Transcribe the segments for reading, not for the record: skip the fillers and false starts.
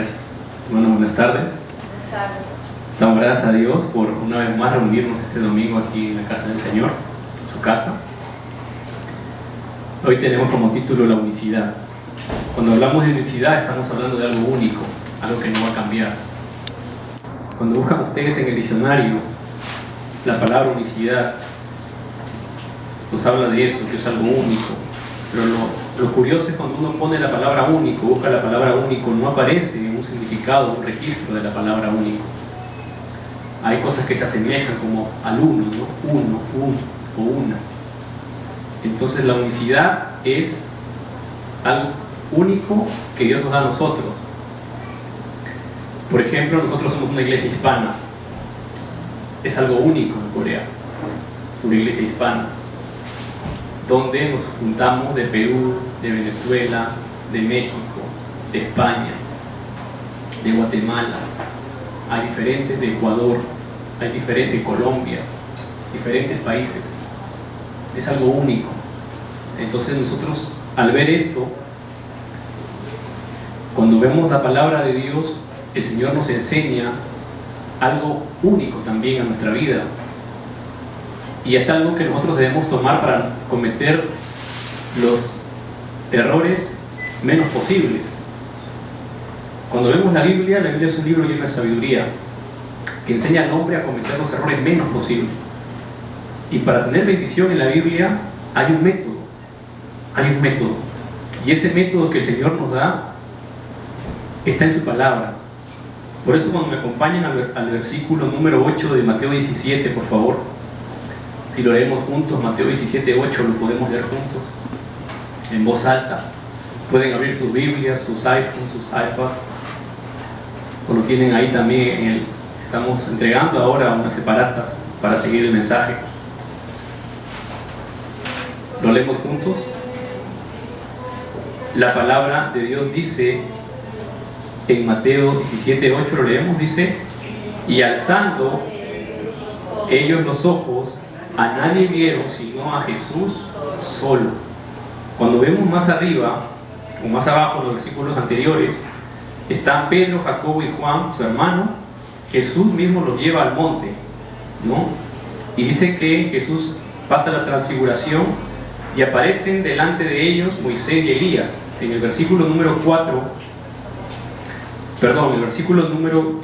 Gracias. Bueno, buenas tardes. Buenas tardes. Damos gracias a Dios por una vez más reunirnos este domingo aquí en la casa del Señor, en su casa. Hoy tenemos como título la unicidad. Cuando hablamos de unicidad estamos hablando de algo único, algo que no va a cambiar. Cuando buscan ustedes en el diccionario la palabra unicidad, nos habla de eso, que es algo único. Pero lo curioso es cuando uno pone la palabra único, busca la palabra único, no aparece un significado, un registro de la palabra único. Hay cosas que se asemejan como al uno, ¿no? Uno o una. Entonces la unicidad es algo único que Dios nos da a nosotros. Por ejemplo, nosotros somos una iglesia hispana. Es algo único en Corea, una iglesia hispana, donde nos juntamos de Perú, de Venezuela, de México, de España, de Guatemala, hay diferentes de Ecuador, hay diferentes de Colombia, diferentes países. Es algo único. Entonces nosotros, al ver esto, cuando vemos la palabra de Dios, el Señor nos enseña algo único también a nuestra vida. Y es algo que nosotros debemos tomar para cometer los errores menos posibles. Cuando vemos la Biblia es un libro lleno de sabiduría que enseña al hombre a cometer los errores menos posibles. Y para tener bendición en la Biblia hay un método. Y ese método que el Señor nos da está en su palabra. Por eso cuando me acompañan al versículo número 8 de Mateo 17, por favor. Si lo leemos juntos, Mateo 17, 8, lo podemos leer juntos, en voz alta. Pueden abrir sus Biblias, sus iPhones, sus iPads, o lo tienen ahí también. Estamos entregando ahora unas separatas para seguir el mensaje. ¿Lo leemos juntos? La palabra de Dios dice, en Mateo 17, 8 lo leemos, dice: y alzando ellos los ojos, a nadie vieron sino a Jesús solo. Cuando vemos más arriba o más abajo en los versículos anteriores, están Pedro, Jacobo y Juan, su hermano. Jesús mismo los lleva al monte, ¿no? Y dice que Jesús pasa la transfiguración y aparecen delante de ellos Moisés y Elías. En el versículo número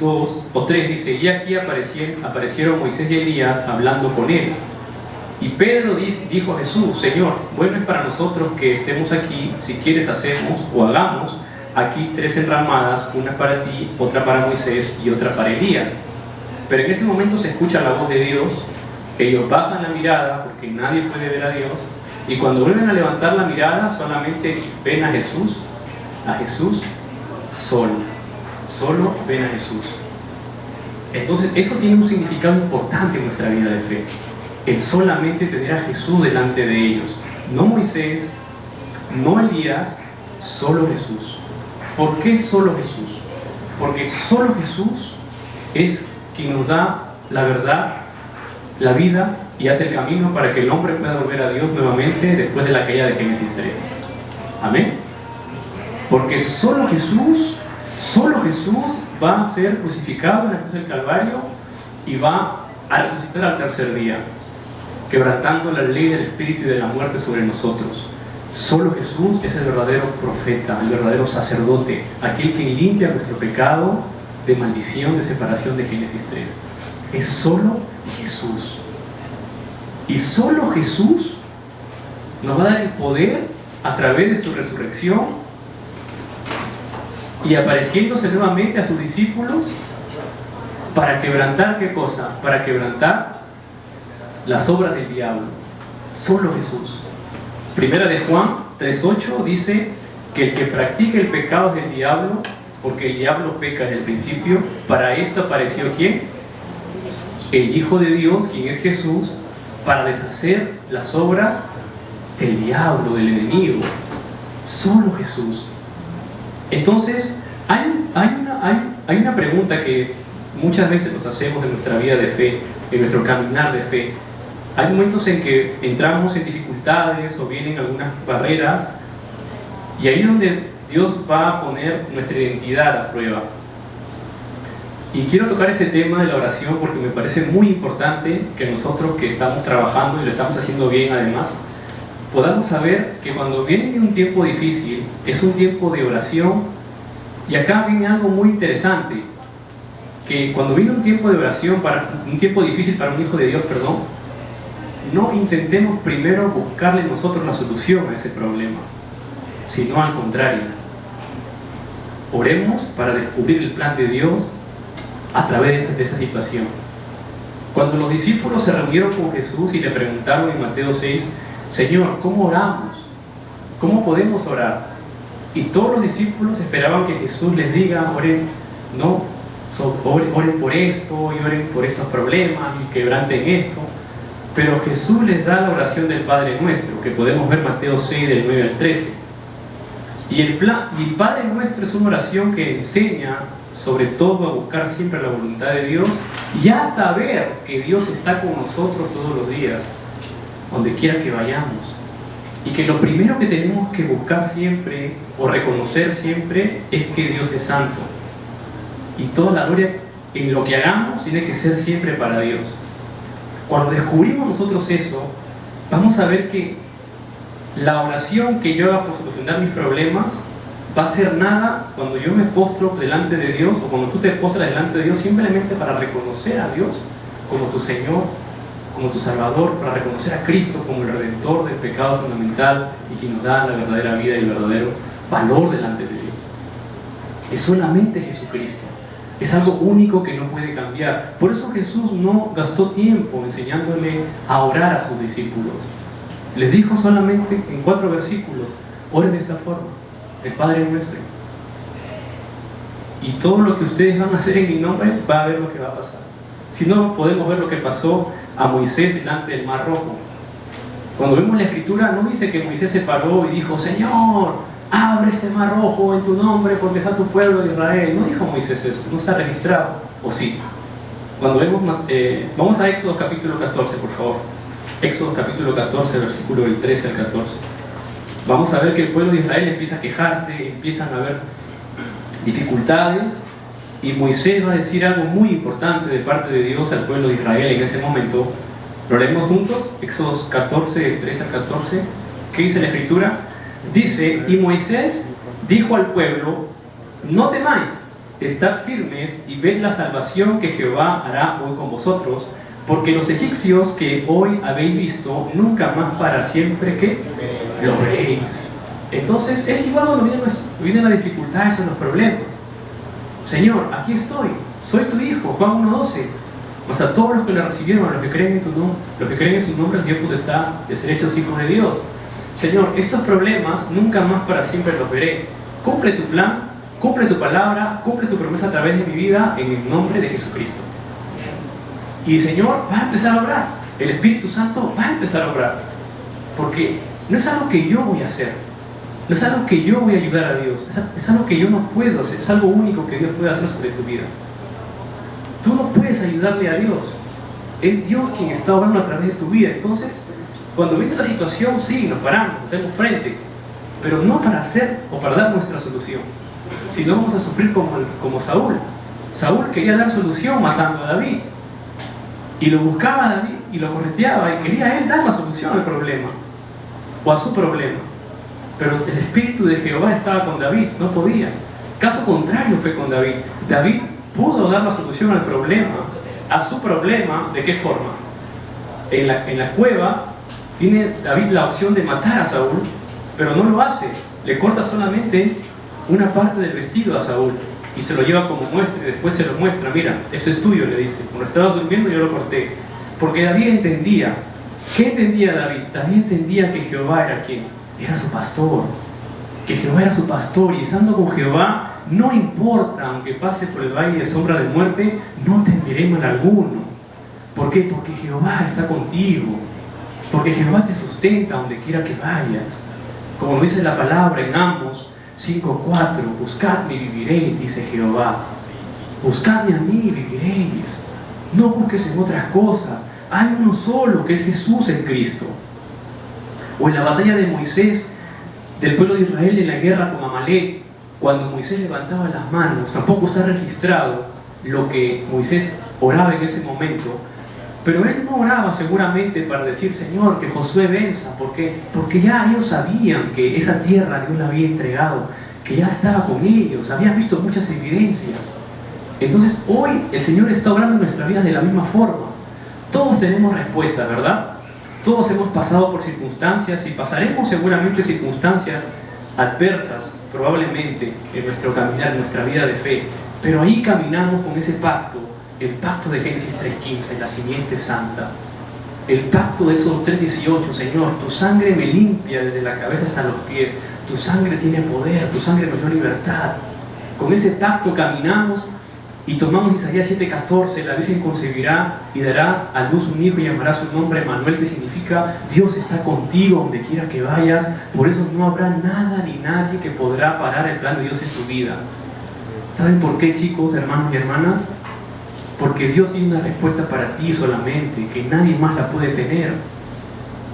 2 o 3 dice: y aquí aparecieron Moisés y Elías hablando con él. Y Pedro dijo a Jesús: Señor, bueno es para nosotros que estemos aquí. Si quieres hacemos o hagamos aquí 3 enramadas, una para ti, otra para Moisés y otra para Elías. Pero en ese momento se escucha la voz de Dios. Ellos bajan la mirada porque nadie puede ver a Dios, y cuando vuelven a levantar la mirada solamente ven a Jesús solo ven a Jesús. Entonces eso tiene un significado importante en nuestra vida de fe, el solamente tener a Jesús delante de ellos. No Moisés, no Elías, solo Jesús. ¿Por qué solo Jesús? Porque solo Jesús es quien nos da la verdad, la vida, y hace el camino para que el hombre pueda volver a Dios nuevamente después de la caída de Génesis 3. Amén. Porque solo Jesús va a ser crucificado en la cruz del Calvario y va a resucitar al tercer día, quebrantando la ley del espíritu y de la muerte sobre nosotros. Solo Jesús es el verdadero profeta, el verdadero sacerdote, aquel que limpia nuestro pecado de maldición, de separación de Génesis 3. Es solo Jesús. Y solo Jesús nos va a dar el poder a través de su resurrección y apareciéndose nuevamente a sus discípulos para quebrantar, ¿qué cosa? Para quebrantar las obras del diablo. Solo Jesús. Primera de Juan 3:8 dice que el que practica el pecado es del diablo, porque el diablo peca desde el principio. Para esto apareció ¿quién? El Hijo de Dios, quien es Jesús, para deshacer las obras del diablo, del enemigo. Solo Jesús. Entonces hay una pregunta que muchas veces nos hacemos en nuestra vida de fe, en nuestro caminar de fe. Hay momentos en que entramos en dificultades o vienen algunas barreras, y ahí es donde Dios va a poner nuestra identidad a prueba. Y quiero tocar este tema de la oración porque me parece muy importante que nosotros que estamos trabajando y lo estamos haciendo bien además, podamos saber que cuando viene un tiempo difícil, es un tiempo de oración. Y acá viene algo muy interesante, que cuando viene un tiempo de oración, un tiempo difícil para un hijo de Dios, no intentemos primero buscarle nosotros la solución a ese problema, sino al contrario. Oremos para descubrir el plan de Dios a través de esa situación. Cuando los discípulos se reunieron con Jesús y le preguntaron en Mateo 6, Señor, ¿cómo oramos? ¿Cómo podemos orar? Y todos los discípulos esperaban que Jesús les diga, oren por esto y oren por estos problemas y quebranten esto. Pero Jesús les da la oración del Padre Nuestro, que podemos ver Mateo 6 del 9 al 13. Y el Padre Nuestro es una oración que enseña sobre todo a buscar siempre la voluntad de Dios y a saber que Dios está con nosotros todos los días, donde quiera que vayamos. Y que lo primero que tenemos que buscar siempre o reconocer siempre es que Dios es santo. Y toda la gloria en lo que hagamos tiene que ser siempre para Dios. Cuando descubrimos nosotros eso, vamos a ver que la oración que yo haga por solucionar mis problemas va a ser nada cuando yo me postro delante de Dios o cuando tú te postras delante de Dios simplemente para reconocer a Dios como tu Señor, como tu Salvador, para reconocer a Cristo como el Redentor del pecado fundamental y quien nos da la verdadera vida y el verdadero valor delante de Dios. Es solamente Jesucristo. Es algo único que no puede cambiar. Por eso Jesús no gastó tiempo enseñándole a orar a sus discípulos. Les dijo solamente en 4 versículos, oren de esta forma, el Padre Nuestro. Y todo lo que ustedes van a hacer en mi nombre, va a ver lo que va a pasar. Si no, podemos ver lo que pasó a Moisés delante del Mar Rojo. Cuando vemos la Escritura, no dice que Moisés se paró y dijo, Señor, abre este Mar Rojo en tu nombre porque está tu pueblo de Israel. No dijo Moisés eso, no está registrado. ¿O sí? Cuando vemos, vamos a Éxodo capítulo 14, por favor. Éxodo capítulo 14, versículo del 13 al 14. Vamos a ver que el pueblo de Israel empieza a quejarse, empiezan a haber dificultades, y Moisés va a decir algo muy importante de parte de Dios al pueblo de Israel en ese momento. Lo leemos juntos, Éxodo 14, del 13 al 14. ¿Qué dice la Escritura? Dice, y Moisés dijo al pueblo, no temáis, estad firmes y ved la salvación que Jehová hará hoy con vosotros, porque los egipcios que hoy habéis visto, nunca más para siempre que lo veréis. Entonces es igual cuando vienen las dificultades o los problemas. Señor, aquí estoy, soy tu hijo, Juan 1:12. Mas a todos los que lo recibieron, a los que creen en tu nombre, los que creen en su nombre, les dio potestad de ser hechos hijos de Dios. Señor, estos problemas nunca más para siempre los veré. Cumple tu plan, cumple tu palabra, cumple tu promesa a través de mi vida en el nombre de Jesucristo. Y Señor va a empezar a obrar, el Espíritu Santo va a empezar a obrar, porque no es algo que yo voy a hacer, no es algo que yo voy a ayudar a Dios, es algo que yo no puedo hacer, es algo único que Dios puede hacer sobre tu vida. Tú no puedes ayudarle a Dios, es Dios quien está obrando a través de tu vida. Entonces, cuando viene la situación, sí, nos paramos, nos hacemos frente, pero no para hacer o para dar nuestra solución, sino vamos a sufrir como Saúl. Saúl quería dar solución matando a David, y lo buscaba a David y lo correteaba y quería él dar la solución al problema o a su problema, pero el Espíritu de Jehová estaba con David, no podía. Caso contrario fue con David. David pudo dar la solución al problema, a su problema. ¿De qué forma? En la cueva tiene David la opción de matar a Saúl, pero no lo hace, le corta solamente una parte del vestido a Saúl y se lo lleva como muestra, y después se lo muestra. Mira, esto es tuyo, le dice. Cuando estabas durmiendo yo lo corté. Porque David entendía. ¿Qué entendía David? David entendía que Jehová era quien era su pastor, que Jehová era su pastor, y estando con Jehová, no importa, aunque pase por el valle de sombra de muerte, no temeré mal alguno. ¿Por qué? Porque Jehová está contigo, porque Jehová te sustenta donde quiera que vayas. Como dice la palabra en Amos 5:4, buscadme y viviréis, dice Jehová. Buscadme a mí y viviréis. No busques en otras cosas. Hay uno solo, que es Jesús en Cristo. O en la batalla de Moisés, del pueblo de Israel en la guerra con Amalek, cuando Moisés levantaba las manos. Tampoco está registrado lo que Moisés oraba en ese momento, pero él no oraba seguramente para decir, Señor, que Josué venza, porque ya ellos sabían que esa tierra Dios la había entregado, que ya estaba con ellos, habían visto muchas evidencias. Entonces hoy el Señor está obrando en nuestra vida de la misma forma. Todos tenemos respuestas, ¿verdad? Todos hemos pasado por circunstancias y pasaremos seguramente circunstancias adversas, probablemente, en nuestro caminar, en nuestra vida de fe. Pero ahí caminamos con ese pacto, el pacto de Génesis 3:15, la simiente santa. El pacto de Éxodo 3:18, Señor, tu sangre me limpia desde la cabeza hasta los pies, tu sangre tiene poder, tu sangre nos dio libertad. Con ese pacto caminamos y tomamos Isaías 7:14, la Virgen concebirá y dará a luz un hijo y llamará su nombre Emmanuel, que significa Dios está contigo donde quiera que vayas. Por eso no habrá nada ni nadie que podrá parar el plan de Dios en tu vida. ¿Saben por qué, chicos, hermanos y hermanas? Porque Dios tiene una respuesta para ti solamente, que nadie más la puede tener.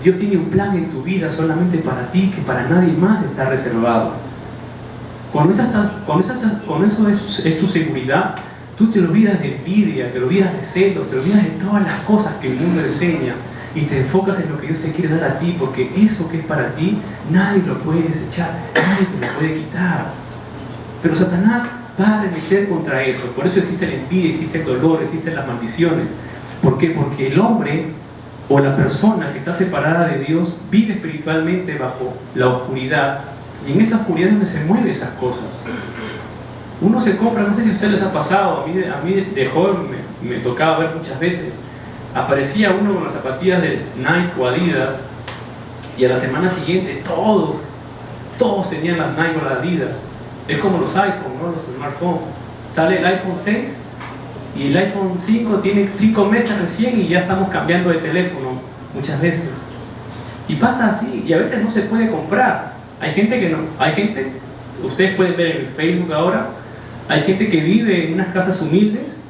Dios tiene un plan en tu vida solamente para ti, que para nadie más está reservado. Cuando eso es tu seguridad, tú te olvidas de envidia, te olvidas de celos, te olvidas de todas las cosas que el mundo enseña y te enfocas en lo que Dios te quiere dar a ti, porque eso que es para ti, nadie lo puede desechar, nadie te lo puede quitar. Pero Satanás va a arremeter contra eso. Por eso existe la envidia, existe el dolor, existen las maldiciones. ¿Por qué? Porque el hombre o la persona que está separada de Dios vive espiritualmente bajo la oscuridad, y en esa oscuridad es donde se mueven esas cosas. Uno se compra, no sé si a ustedes les ha pasado, a mí de joven me tocaba ver muchas veces, aparecía uno con las zapatillas de Nike o Adidas, y a la semana siguiente todos tenían las Nike o las Adidas. Es como los iPhone, ¿no? Los smartphones. Sale el iPhone 6 y el iPhone 5 tiene 5 meses recién y ya estamos cambiando de teléfono muchas veces. Y pasa así, y a veces no se puede comprar. Hay gente que no, ustedes pueden ver en el Facebook ahora, hay gente que vive en unas casas humildes,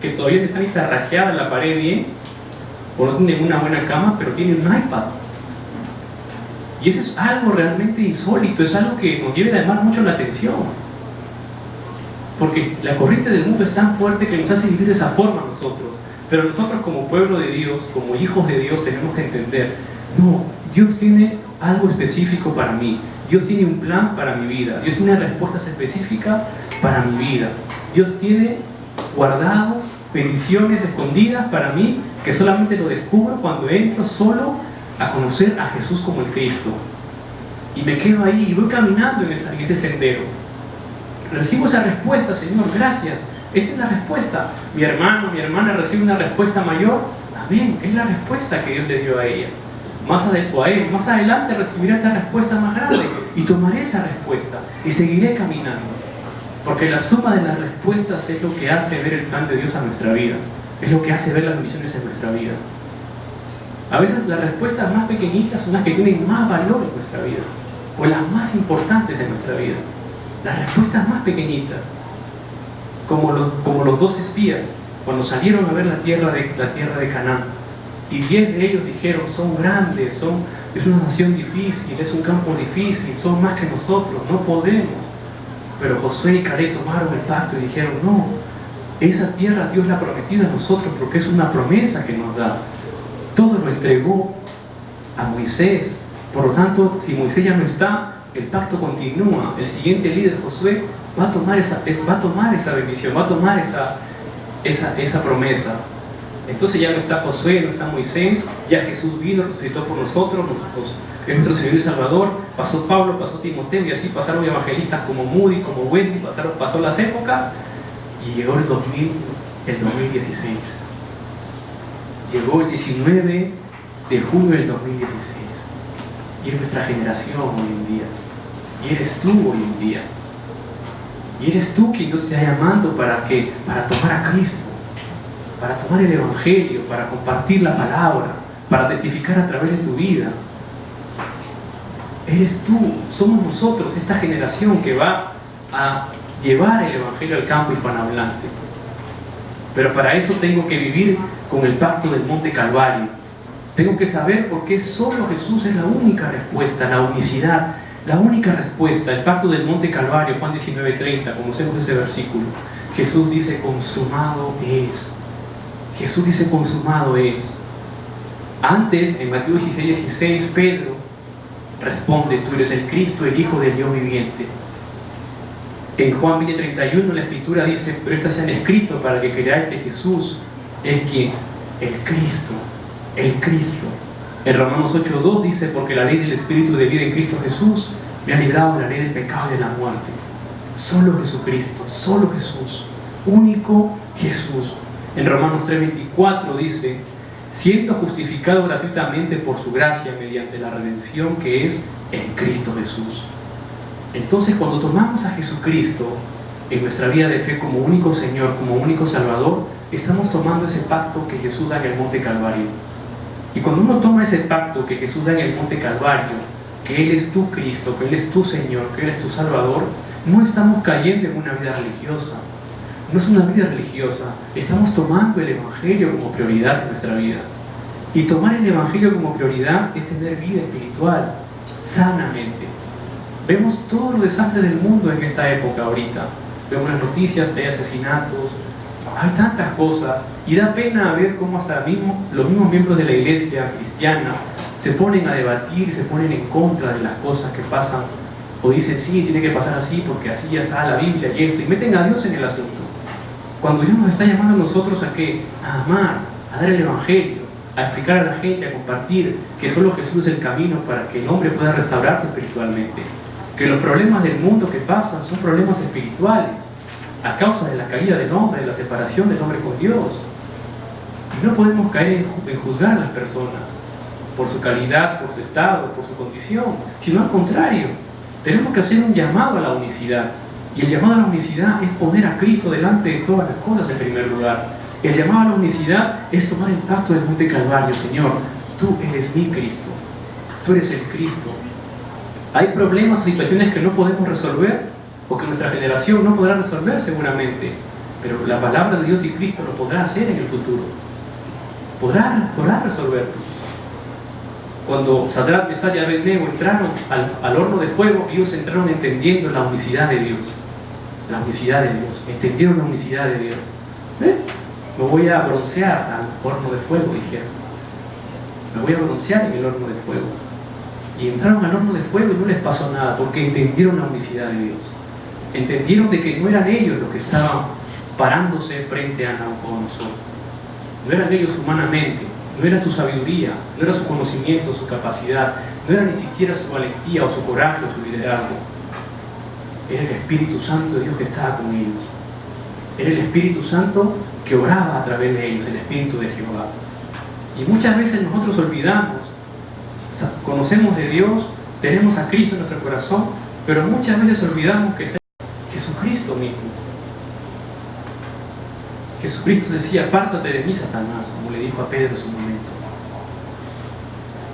que todavía no están ni tarrajeadas en la pared bien, o no tienen una buena cama, pero tienen un iPad. Y eso es algo realmente insólito, es algo que nos debe llamar mucho la atención. Porque la corriente del mundo es tan fuerte que nos hace vivir de esa forma nosotros. Pero nosotros como pueblo de Dios, como hijos de Dios, tenemos que entender, no, Dios tiene algo específico para mí. Dios tiene un plan para mi vida. Dios tiene respuestas específicas para mi vida. Dios tiene guardado bendiciones escondidas para mí que solamente lo descubro cuando entro solo a conocer a Jesús como el Cristo. Y me quedo ahí y voy caminando en ese sendero. Recibo esa respuesta, Señor, gracias. Esa es la respuesta. Mi hermano, mi hermana recibe una respuesta mayor. Amén, es la respuesta que Dios le dio a ella. Más adelante recibiré esta respuesta más grande y tomaré esa respuesta y seguiré caminando. Porque la suma de las respuestas es lo que hace ver el plan de Dios a nuestra vida. Es lo que hace ver las bendiciones en nuestra vida. A veces las respuestas más pequeñitas son las que tienen más valor en nuestra vida, o las más importantes en nuestra vida. Las respuestas más pequeñitas, como los 2 espías, cuando salieron a ver la tierra de Canaán, y 10 de ellos dijeron, son grandes, es una nación difícil, es un campo difícil, son más que nosotros, no podemos. Pero Josué y Caleb tomaron el pacto y dijeron, no, esa tierra Dios la ha prometido a nosotros porque es una promesa que nos da. Todo lo entregó a Moisés. Por lo tanto, si Moisés ya no está, el pacto continúa. El siguiente líder, Josué, va a tomar esa bendición, va a tomar esa promesa. Entonces ya no está Josué, no está Moisés, ya Jesús vino, resucitó por nosotros, es nuestro Señor y Salvador. Pasó Pablo, pasó Timoteo, y así pasaron evangelistas como Moody, como Wesley, pasó las épocas, y llegó el 2016. Llegó el 19 de junio del 2016. Y es nuestra generación hoy en día. Y eres tú hoy en día. Y eres tú quien Dios te está llamando para tomar a Cristo, para tomar el Evangelio, para compartir la palabra, para testificar a través de tu vida. Eres tú, somos nosotros, esta generación que va a llevar el Evangelio al campo hispanohablante. Pero para eso tengo que vivir con el pacto del Monte Calvario. Tengo que saber por qué solo Jesús es la única respuesta, la unicidad. La única respuesta, el pacto del Monte Calvario, Juan 19:30, conocemos ese versículo. Jesús dice, consumado es. Jesús dice, consumado es. Antes, en Mateo 16:16, Pedro responde, tú eres el Cristo, el Hijo del Dios viviente. En Juan 20:31 la Escritura dice, pero estas se han escrito para que creáis que Jesús es quien, el Cristo, el Cristo. En Romanos 8:2 dice, porque la ley del Espíritu de vida en Cristo Jesús me ha librado de la ley del pecado y de la muerte. Solo Jesucristo, solo Jesús, único Jesús. En Romanos 3:24 dice, siendo justificado gratuitamente por su gracia mediante la redención que es en Cristo Jesús. Entonces, cuando tomamos a Jesucristo en nuestra vida de fe como único Señor, como único Salvador, estamos tomando ese pacto que Jesús da en el Monte Calvario. Y cuando uno toma ese pacto que Jesús da en el Monte Calvario, que Él es tu Cristo, que Él es tu Señor, que Él es tu Salvador, no estamos cayendo en una vida religiosa. No es una vida religiosa, estamos tomando el Evangelio como prioridad en nuestra vida. Y tomar el Evangelio como prioridad es tener vida espiritual, sanamente. Vemos todos los desastres del mundo en esta época ahorita. Vemos las noticias, hay asesinatos, hay tantas cosas. Y da pena ver cómo hasta los mismos miembros de la iglesia cristiana se ponen a debatir, se ponen en contra de las cosas que pasan. O dicen, sí, tiene que pasar así porque así ya está la Biblia y esto. Y meten a Dios en el asunto. Cuando Dios nos está llamando a nosotros a ¿qué? A amar, a dar el Evangelio, a explicar a la gente, a compartir que solo Jesús es el camino para que el hombre pueda restaurarse espiritualmente. Que los problemas del mundo que pasan son problemas espirituales a causa de la caída del hombre, de la separación del hombre con Dios. Y no podemos caer en juzgar a las personas por su calidad, por su estado, por su condición, sino al contrario, tenemos que hacer un llamado a la unicidad. Y el llamado a la unicidad es poner a Cristo delante de todas las cosas en primer lugar. El llamado a la unicidad es tomar el pacto del Monte Calvario. Señor, tú eres mi Cristo, tú eres el Cristo. Hay problemas o situaciones que no podemos resolver o que nuestra generación no podrá resolver seguramente, pero la palabra de Dios y Cristo lo podrá hacer en el futuro. Podrá resolverlo. Cuando Sadrach, Mesach y Abednego entraron al horno de fuego, ellos entraron entendiendo la unicidad de Dios. La unicidad de Dios. Entendieron la unicidad de Dios. Me voy a broncear al horno de fuego, dijeron. Me voy a broncear en el horno de fuego. Y entraron al horno de fuego y no les pasó nada, porque entendieron la unicidad de Dios. Entendieron de que no eran ellos los que estaban parándose frente a Nabucodonosor. No eran ellos humanamente, no era su sabiduría, no era su conocimiento, su capacidad, no era ni siquiera su valentía o su coraje o su liderazgo. Era el Espíritu Santo de Dios que estaba con ellos. Era el Espíritu Santo que oraba a través de ellos, el Espíritu de Jehová. Y muchas veces nosotros olvidamos, conocemos de Dios, tenemos a Cristo en nuestro corazón, pero muchas veces olvidamos que es Jesucristo mismo. Jesucristo decía, apártate de mí, Satanás, como le dijo a Pedro en su momento.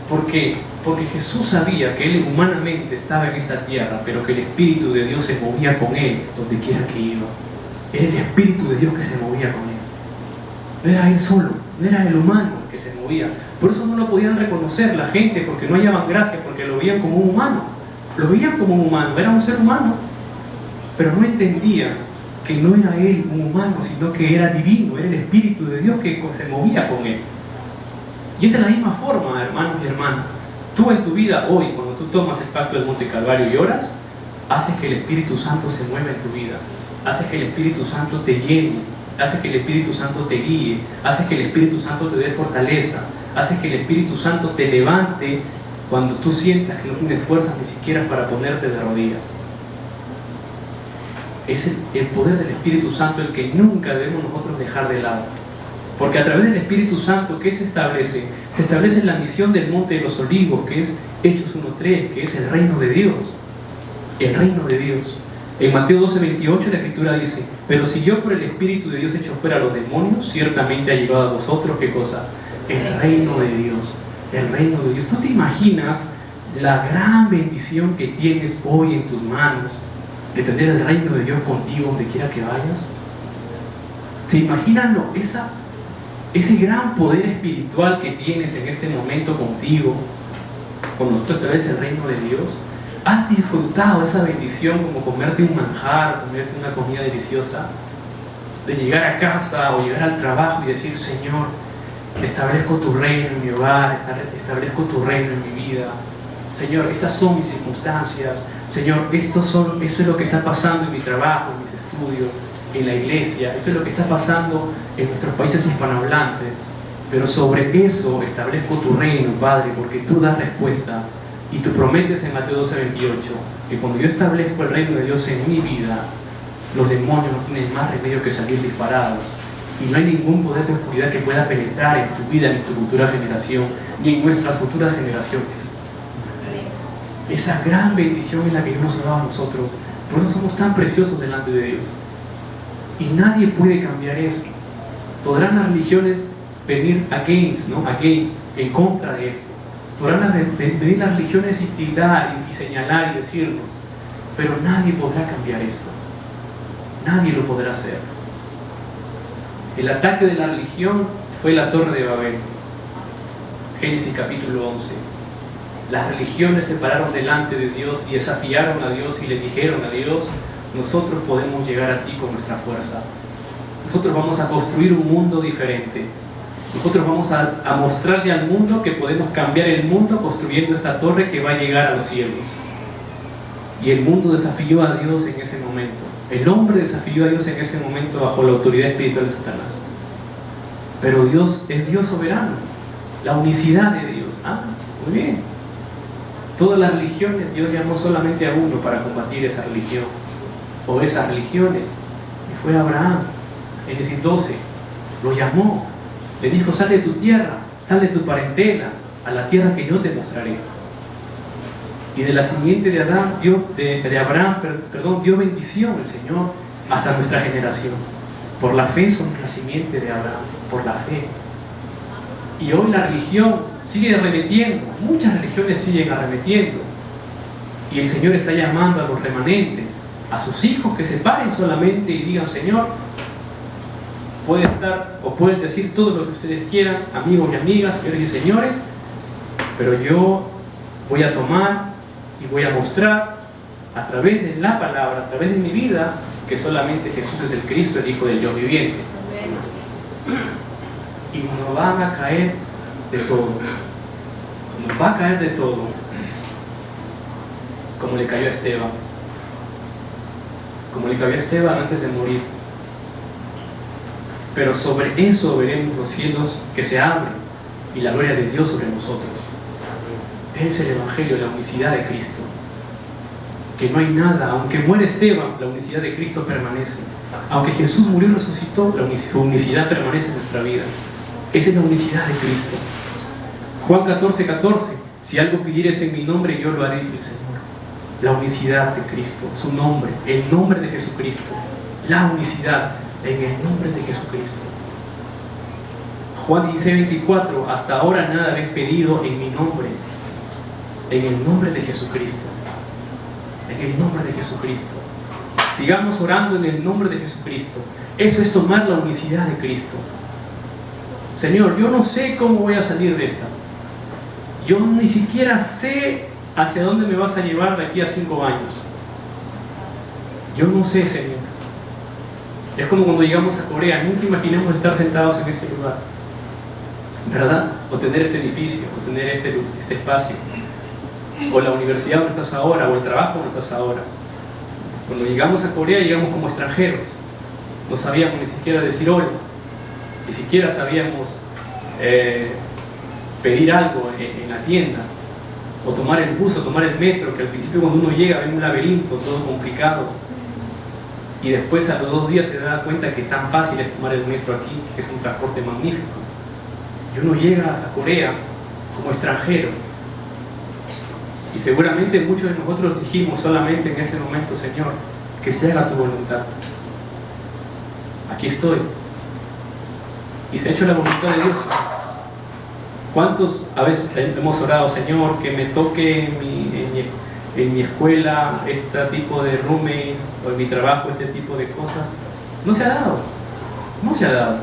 ¿Por qué? Porque Jesús sabía que Él humanamente estaba en esta tierra, pero que el Espíritu de Dios se movía con Él donde quiera que iba. Era el Espíritu de Dios que se movía con Él. No era Él solo, no era el humano que se movía. Por eso no lo podían reconocer la gente, porque no hallaban gracia, porque lo veían como un humano. Lo veían como un humano, era un ser humano. Pero no entendían que no era Él un humano, sino que era divino, era el Espíritu de Dios que se movía con Él. Y esa es la misma forma, hermanos y hermanas. Tú en tu vida hoy, cuando tú tomas el pacto del Monte Calvario y oras, haces que el Espíritu Santo se mueva en tu vida, haces que el Espíritu Santo te llene, haces que el Espíritu Santo te guíe, haces que el Espíritu Santo te dé fortaleza, haces que el Espíritu Santo te levante cuando tú sientas que no tienes fuerzas ni siquiera para ponerte de rodillas. Es el poder del Espíritu Santo el que nunca debemos nosotros dejar de lado. Porque a través del Espíritu Santo, ¿qué se establece? Se establece la misión del Monte de los Olivos, que es Hechos 1:3, que es el reino de Dios. El reino de Dios. En Mateo 12:28 la Escritura dice, pero si yo por el Espíritu de Dios echo fuera a los demonios, ciertamente ha llegado a vosotros, ¿qué cosa? El reino de Dios. El reino de Dios. ¿Tú te imaginas la gran bendición que tienes hoy en tus manos de tener el reino de Dios contigo donde quiera que vayas? ¿Te imaginas ese gran poder espiritual que tienes en este momento contigo cuando tú estableces el reino de Dios? ¿Has disfrutado de esa bendición como comerte un manjar, comerte una comida deliciosa? De llegar a casa o llegar al trabajo y decir, Señor, establezco tu reino en mi hogar, establezco tu reino en mi vida. Señor, estas son mis circunstancias. Señor, esto es lo que está pasando en mi trabajo, en mis estudios, en la iglesia. Esto es lo que está pasando en nuestros países hispanohablantes. Pero sobre eso establezco tu reino, Padre, porque tú das respuesta. Y tú prometes en Mateo 12:28 que cuando yo establezco el reino de Dios en mi vida, los demonios no tienen más remedio que salir disparados. Y no hay ningún poder de oscuridad que pueda penetrar en tu vida, ni en tu futura generación, ni en nuestras futuras generaciones. Esa gran bendición es la que Dios nos ha dado a nosotros. Por eso somos tan preciosos delante de Dios. Y nadie puede cambiar eso. Podrán las religiones venir en contra de esto. Podrán venir las religiones y tildar y señalar y decirnos, pero nadie podrá cambiar esto. Nadie lo podrá hacer. El ataque de la religión fue la Torre de Babel. Génesis capítulo 11. Las religiones se pararon delante de Dios y desafiaron a Dios y le dijeron a Dios, nosotros podemos llegar a ti con nuestra fuerza. Nosotros vamos a construir un mundo diferente. Nosotros vamos a mostrarle al mundo que podemos cambiar el mundo construyendo esta torre que va a llegar a los cielos. Y el mundo desafió a Dios en ese momento. El hombre desafió a Dios en ese momento bajo la autoridad espiritual de Satanás. Pero Dios es Dios soberano. La unicidad de Dios. Muy bien. Todas las religiones, Dios llamó solamente a uno para combatir esa religión o esas religiones. Y fue Abraham. Génesis 12. Lo llamó. Le dijo, sal de tu tierra, sal de tu parentela, a la tierra que yo te mostraré. Y de la simiente de Abraham dio bendición el Señor hasta nuestra generación. Por la fe somos la simiente de Abraham, por la fe. Y hoy la religión sigue arremetiendo, muchas religiones siguen arremetiendo. Y el Señor está llamando a los remanentes, a sus hijos que se paren solamente y digan, Señor, puede estar o pueden decir todo lo que ustedes quieran, amigos y amigas, señores y señores, pero yo voy a tomar y voy a mostrar a través de la palabra, a través de mi vida, que solamente Jesús es el Cristo, el Hijo del Dios viviente. Y nos van a caer de todo. Nos va a caer de todo, como le cayó a Esteban. Como le cayó a Esteban antes de morir. Pero sobre eso veremos los cielos que se abren y la gloria de Dios sobre nosotros. Es el Evangelio, la unicidad de Cristo. Que no hay nada, aunque muere Esteban, la unicidad de Cristo permanece. Aunque Jesús murió y resucitó, su unicidad permanece en nuestra vida. Esa es la unicidad de Cristo. Juan 14:14. Si algo pidieres en mi nombre, yo lo haré, dice el Señor. La unicidad de Cristo, su nombre, el nombre de Jesucristo. La unicidad en el nombre de Jesucristo. Juan 16:24. Hasta ahora nada habéis pedido en mi nombre. En el nombre de Jesucristo. En el nombre de Jesucristo. Sigamos orando en el nombre de Jesucristo. Eso es tomar la unicidad de Cristo. Señor, yo no sé cómo voy a salir de esta. Yo ni siquiera sé hacia dónde me vas a llevar de aquí a 5 años. Yo no sé, Señor. Es como cuando llegamos a Corea. Nunca imaginamos estar sentados en este lugar, ¿verdad? O tener este edificio, o tener este espacio, o la universidad donde estás ahora, o el trabajo donde estás ahora. Cuando llegamos a Corea, llegamos como extranjeros. No sabíamos ni siquiera decir hola. Ni siquiera sabíamos pedir algo en la tienda, o tomar el bus, o tomar el metro, que al principio cuando uno llega ve un laberinto, todo complicado, y después a los 2 días se da cuenta que tan fácil es tomar el metro aquí, que es un transporte magnífico. Y uno llega a Corea como extranjero, y seguramente muchos de nosotros dijimos solamente en ese momento, Señor, que se haga tu voluntad. Aquí estoy. Y se ha hecho la voluntad de Dios. ¿Cuántos a veces hemos orado, Señor, que me toque en mi escuela este tipo de roommates, o en mi trabajo este tipo de cosas? No se ha dado. No se ha dado.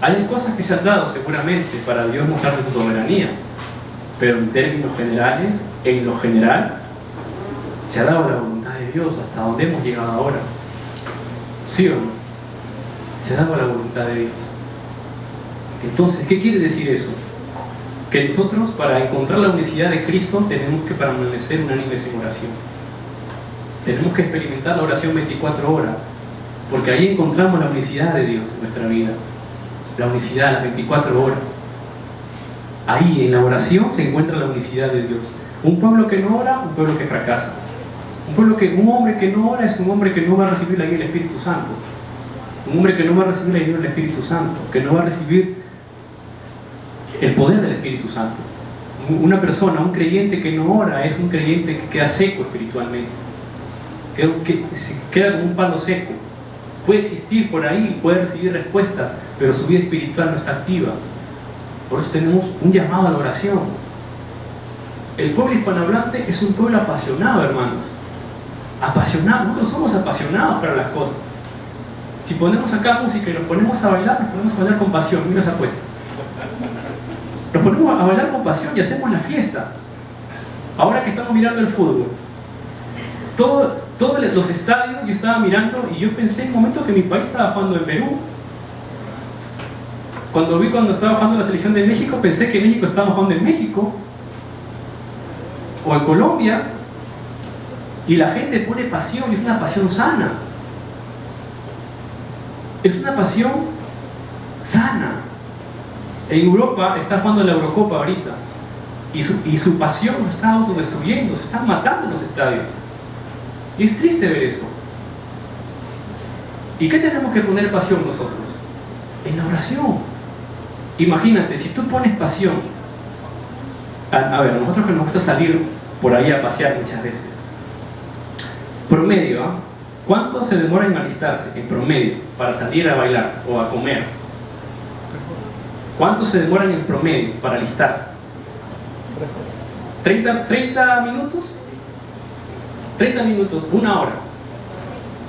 Hay cosas que se han dado seguramente para Dios mostrarle su soberanía. Pero en términos generales, en lo general, se ha dado la voluntad de Dios hasta donde hemos llegado ahora. ¿Sí o no? Se ha dado la voluntad de Dios. Entonces, ¿qué quiere decir eso? Que nosotros, para encontrar la unicidad de Cristo, tenemos que permanecer unánimes en oración. Tenemos que experimentar la oración 24 horas, porque ahí encontramos la unicidad de Dios en nuestra vida. La unicidad, las 24 horas. Ahí, en la oración, se encuentra la unicidad de Dios. Un pueblo que no ora, un pueblo que fracasa. Un hombre que no ora es un hombre que no va a recibir la guía del Espíritu Santo. Un hombre que no va a recibir la guía del Espíritu Santo, que no va a recibir el poder del Espíritu Santo. Una persona, un creyente que no ora, es un creyente que queda seco espiritualmente. Que se queda como un palo seco. Puede existir por ahí, puede recibir respuesta, pero su vida espiritual no está activa. Por eso tenemos un llamado a la oración. El pueblo hispanohablante es un pueblo apasionado, hermanos. Apasionado. Nosotros somos apasionados para las cosas. Si ponemos acá música y nos ponemos a bailar, nos ponemos a bailar con pasión. Mira esa apuesta. Nos ponemos a bailar con pasión y hacemos la fiesta. Ahora que estamos mirando el fútbol, todos los estadios, yo estaba mirando y yo pensé en un momento que mi país estaba jugando en Perú. Cuando estaba jugando la selección de México, pensé que México estaba jugando en México o en Colombia, y la gente pone pasión, y es una pasión sana. Es una pasión sana. En Europa está jugando la Eurocopa ahorita, y su pasión se está autodestruyendo, se están matando en los estadios. Y es triste ver eso. ¿Y qué tenemos que poner pasión nosotros? En la oración. Imagínate, si tú pones pasión, a ver, a nosotros que nos gusta salir por ahí a pasear muchas veces, promedio, ¿cuánto se demora en alistarse en promedio para salir a bailar o a comer? ¿Cuánto se demoran en promedio para alistarse? ¿30 minutos? 30 minutos, una hora,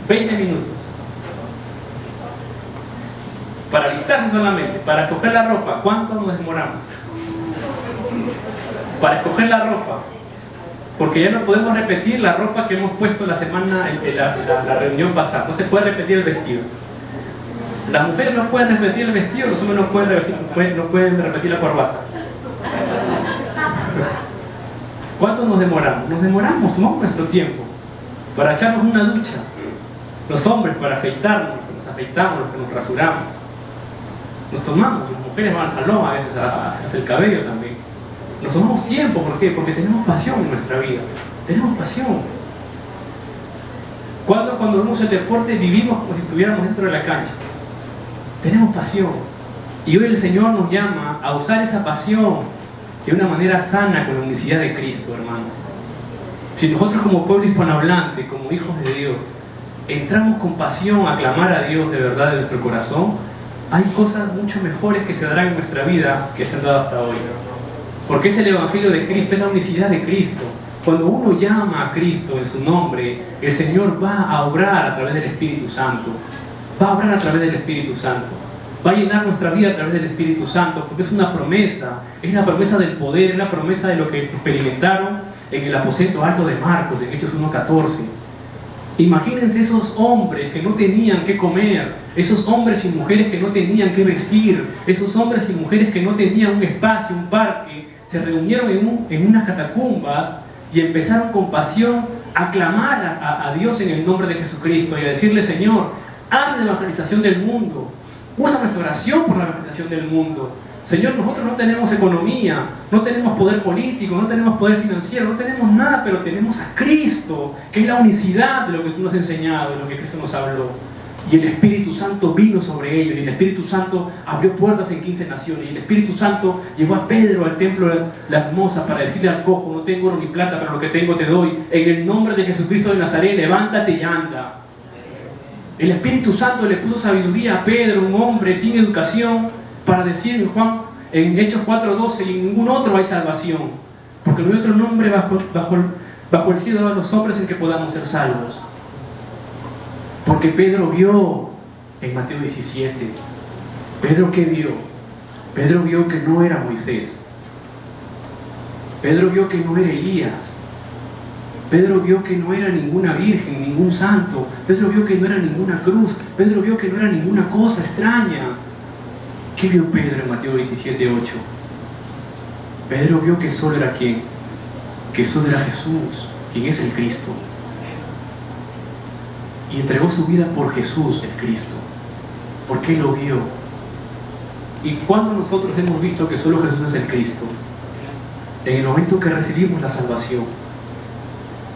20 minutos. Para alistarse solamente, para escoger la ropa, ¿cuánto nos demoramos? Para escoger la ropa, porque ya no podemos repetir la ropa que hemos puesto la semana, la reunión pasada, no se puede repetir el vestido. Las mujeres no pueden repetir el vestido, los hombres no pueden repetir la corbata. ¿Cuánto nos demoramos? Nos demoramos, tomamos nuestro tiempo para echarnos una ducha. Los hombres para afeitarnos, los que nos afeitamos, los que nos rasuramos. Nos tomamos, las mujeres van al salón a veces a hacerse el cabello también. Nos tomamos tiempo, ¿por qué? Porque tenemos pasión en nuestra vida. Tenemos pasión. Cuando vemos el deporte vivimos como si estuviéramos dentro de la cancha. Tenemos pasión. Y hoy el Señor nos llama a usar esa pasión de una manera sana con la unicidad de Cristo, hermanos. Si nosotros como pueblo hispanohablante, como hijos de Dios, entramos con pasión a clamar a Dios de verdad de nuestro corazón, hay cosas mucho mejores que se darán en nuestra vida que se han dado hasta hoy. Porque es el Evangelio de Cristo, es la unicidad de Cristo. Cuando uno llama a Cristo en su nombre, el Señor va a obrar a través del Espíritu Santo. Va a obrar a través del Espíritu Santo. Va a llenar nuestra vida a través del Espíritu Santo, porque es una promesa. Es la promesa del poder, es la promesa de lo que experimentaron en el aposento alto de Marcos, en Hechos 1:14. Imagínense esos hombres que no tenían qué comer, esos hombres y mujeres que no tenían qué vestir, esos hombres y mujeres que no tenían un espacio, un parque, se reunieron en unas catacumbas y empezaron con pasión a clamar a Dios en el nombre de Jesucristo y a decirle: Señor, haz la evangelización del mundo, usa nuestra oración por la evangelización del mundo. Señor, nosotros no tenemos economía, no tenemos poder político, no tenemos poder financiero, no tenemos nada, pero tenemos a Cristo, que es la unicidad de lo que tú nos has enseñado, de lo que Cristo nos habló. Y el Espíritu Santo vino sobre ellos, y el Espíritu Santo abrió puertas en 15 naciones, y el Espíritu Santo llevó a Pedro al templo de la Hermosa para decirle al cojo: no tengo oro ni plata, pero lo que tengo te doy. En el nombre de Jesucristo de Nazaret, levántate y anda. El Espíritu Santo le puso sabiduría a Pedro, un hombre sin educación, para decir en Hechos 4:12: y en ningún otro hay salvación, porque no hay otro nombre bajo el cielo de los hombres en que podamos ser salvos. Porque Pedro vio en Mateo 17. ¿Pedro qué vio? Pedro vio que no era Moisés. Pedro vio que no era Elías. Pedro vio que no era ninguna virgen, ningún santo. Pedro vio que no era ninguna cruz. Pedro vio que no era ninguna cosa extraña. ¿Qué vio Pedro en Mateo 17:8? Pedro vio que solo era ¿quién? Que solo era Jesús, quien es el Cristo. Y entregó su vida por Jesús, el Cristo. Porque Él lo vio. ¿Y cuándo nosotros hemos visto que solo Jesús es el Cristo? En el momento que recibimos la salvación.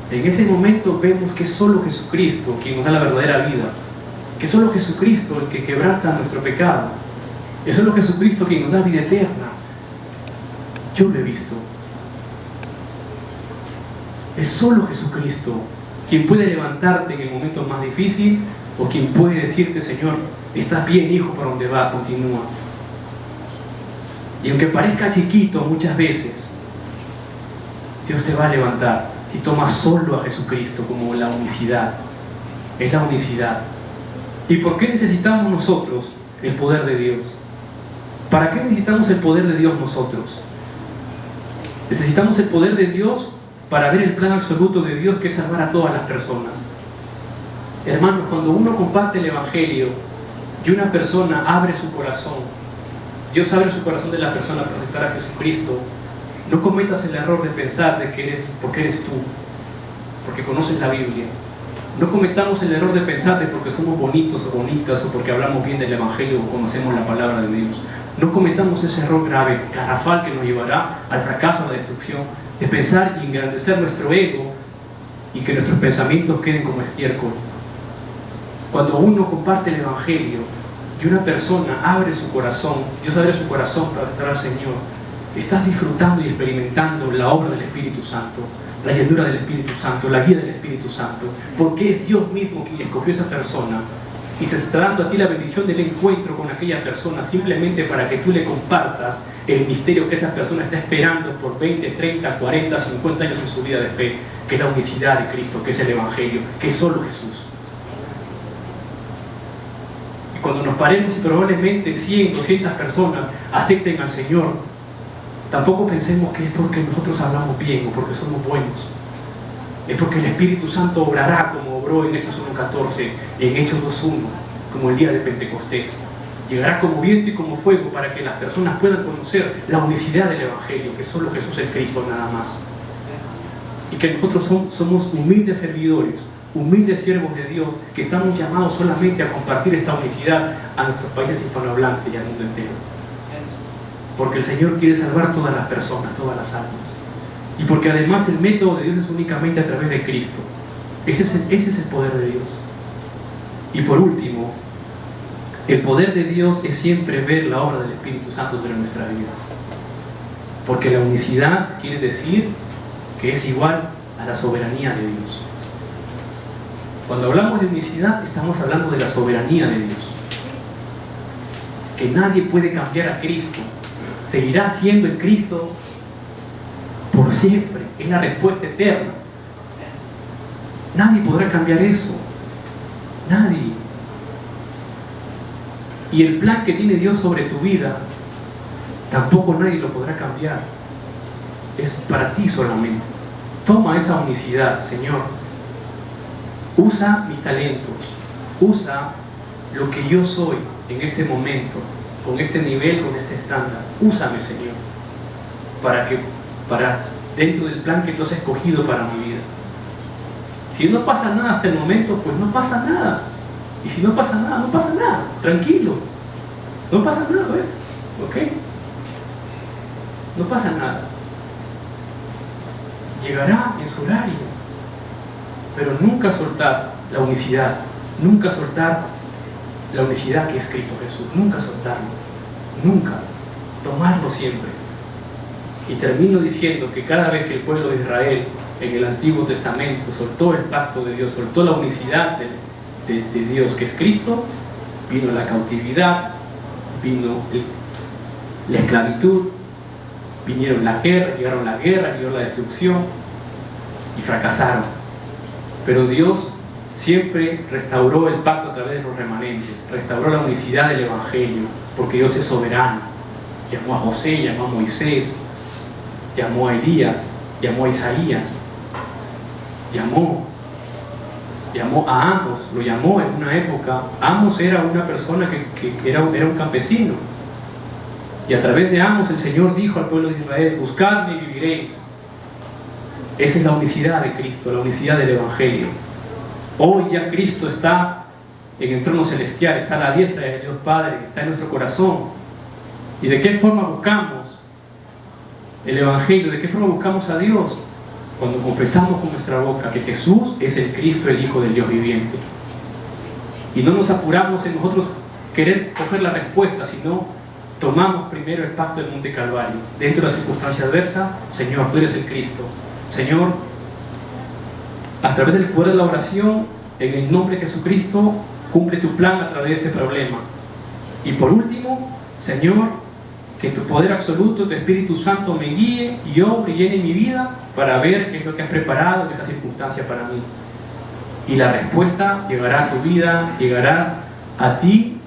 En ese momento vemos que es solo Jesucristo quien nos da la verdadera vida. Que es solo Jesucristo el que quebranta nuestro pecado. Es solo Jesucristo quien nos da vida eterna. Yo lo he visto. Es solo Jesucristo quien puede levantarte en el momento más difícil, o quien puede decirte: Señor, estás bien, hijo, por donde vas, continúa. Y aunque parezca chiquito muchas veces, Dios te va a levantar si tomas solo a Jesucristo como la unicidad. Es la unicidad. ¿Y por qué necesitamos nosotros el poder de Dios? ¿Para qué necesitamos el poder de Dios nosotros? Necesitamos el poder de Dios para ver el plan absoluto de Dios, que es salvar a todas las personas. Hermanos, cuando uno comparte el Evangelio y una persona abre su corazón, Dios abre su corazón de la persona para aceptar a Jesucristo, no cometas el error de pensar de que porque eres tú, porque conoces la Biblia. No cometamos el error de pensar de porque somos bonitos o bonitas, o porque hablamos bien del Evangelio o conocemos la palabra de Dios. No cometamos ese error grave, garrafal, que nos llevará al fracaso, a la destrucción, de pensar y engrandecer nuestro ego y que nuestros pensamientos queden como estiércol. Cuando uno comparte el Evangelio y una persona abre su corazón, Dios abre su corazón para aceptar al Señor, estás disfrutando y experimentando la obra del Espíritu Santo, la llenura del Espíritu Santo, la guía del Espíritu Santo, porque es Dios mismo quien escogió a esa persona y se está dando a ti la bendición del encuentro con aquella persona, simplemente para que tú le compartas el misterio que esa persona está esperando por 20, 30, 40, 50 años en su vida de fe, que es la unicidad de Cristo, que es el Evangelio, que es solo Jesús. Y cuando nos paremos y probablemente 100, 200 personas acepten al Señor, tampoco pensemos que es porque nosotros hablamos bien o porque somos buenos. Es porque el Espíritu Santo obrará como obró en Hechos 1:14, en Hechos 2:1, como el día de Pentecostés. Llegará como viento y como fuego para que las personas puedan conocer la unicidad del Evangelio, que solo Jesús es Cristo, nada más. Y que nosotros somos humildes servidores, humildes siervos de Dios, que estamos llamados solamente a compartir esta unicidad a nuestros países hispanohablantes y al mundo entero. Porque el Señor quiere salvar todas las personas, todas las almas. Y porque además el método de Dios es únicamente a través de Cristo. Ese es el poder de Dios. Y por último, el poder de Dios es siempre ver la obra del Espíritu Santo sobre nuestras vidas. Porque la unicidad quiere decir que es igual a la soberanía de Dios. Cuando hablamos de unicidad, estamos hablando de la soberanía de Dios. Que nadie puede cambiar a Cristo. Seguirá siendo el Cristo por siempre. Es la respuesta eterna. Nadie podrá cambiar eso. Nadie. Y el plan que tiene Dios sobre tu vida, tampoco nadie lo podrá cambiar. Es para ti solamente. Toma esa unicidad, Señor. Usa mis talentos. Usa lo que yo soy en este momento, con este nivel, con este estándar. Úsame, Señor, para dentro del plan que tú has escogido para mi vida. Si no pasa nada hasta el momento, pues no pasa nada. Y si no pasa nada, no pasa nada. Tranquilo. No pasa nada, ¿ok? No pasa nada. Llegará en su horario. Pero nunca soltar la unicidad. Nunca soltar la unicidad que es Cristo Jesús. Nunca soltarlo. Nunca. Tomarlo siempre. Y termino diciendo que cada vez que el pueblo de Israel en el Antiguo Testamento soltó el pacto de Dios, soltó la unicidad de Dios que es Cristo, vino la cautividad, vino la esclavitud, vinieron las guerras, llegó la destrucción y fracasaron. Pero Dios siempre restauró el pacto a través de los remanentes, restauró la unicidad del Evangelio, porque Dios es soberano. Llamó a José, llamó a Moisés, llamó a Elías, llamó a Isaías, llamó a Amos, lo llamó en una época. Amos era una persona que era un campesino, y a través de Amos el Señor dijo al pueblo de Israel: buscadme y viviréis. Esa es la unicidad de Cristo, la unicidad del Evangelio. Hoy ya Cristo está en el trono celestial, está a la diestra de Dios Padre, está en nuestro corazón. ¿Y de qué forma buscamos el Evangelio? ¿De qué forma buscamos a Dios? Cuando confesamos con nuestra boca que Jesús es el Cristo, el Hijo del Dios viviente. Y no nos apuramos en nosotros querer coger la respuesta, sino tomamos primero el pacto del Monte Calvario. Dentro de la circunstancia adversa: Señor, tú eres el Cristo. Señor, a través del poder de la oración, en el nombre de Jesucristo, cumple tu plan a través de este problema. Y por último, Señor, que tu poder absoluto, tu Espíritu Santo me guíe y obre y llene mi vida para ver qué es lo que has preparado en esta circunstancia para mí. Y la respuesta llegará a tu vida, llegará a ti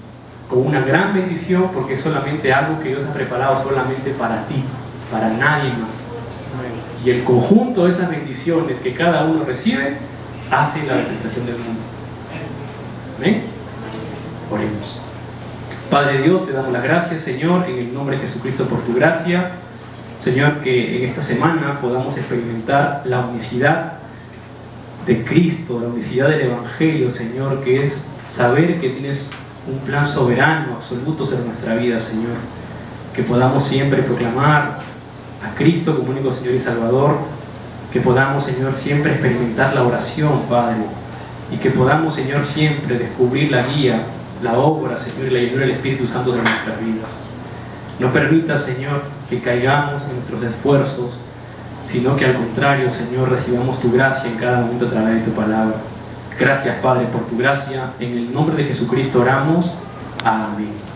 con una gran bendición, porque es solamente algo que Dios ha preparado solamente para ti, para nadie más. Y el conjunto de esas bendiciones que cada uno recibe hace la realización del mundo. ¿Amén? Oremos. Padre Dios, te damos las gracias, Señor, en el nombre de Jesucristo, por tu gracia. Señor, que en esta semana podamos experimentar la unicidad de Cristo, la unicidad del Evangelio, Señor, que es saber que tienes un plan soberano, absoluto sobre nuestra vida, Señor. Que podamos siempre proclamar a Cristo como único Señor y Salvador. Que podamos, Señor, siempre experimentar la oración, Padre. Y que podamos, Señor, siempre descubrir la guía, la obra, Señor, y la llenura del Espíritu Santo de nuestras vidas. No permita, Señor, que caigamos en nuestros esfuerzos, sino que al contrario, Señor, recibamos tu gracia en cada momento a través de tu palabra. Gracias, Padre, por tu gracia. En el nombre de Jesucristo oramos. Amén.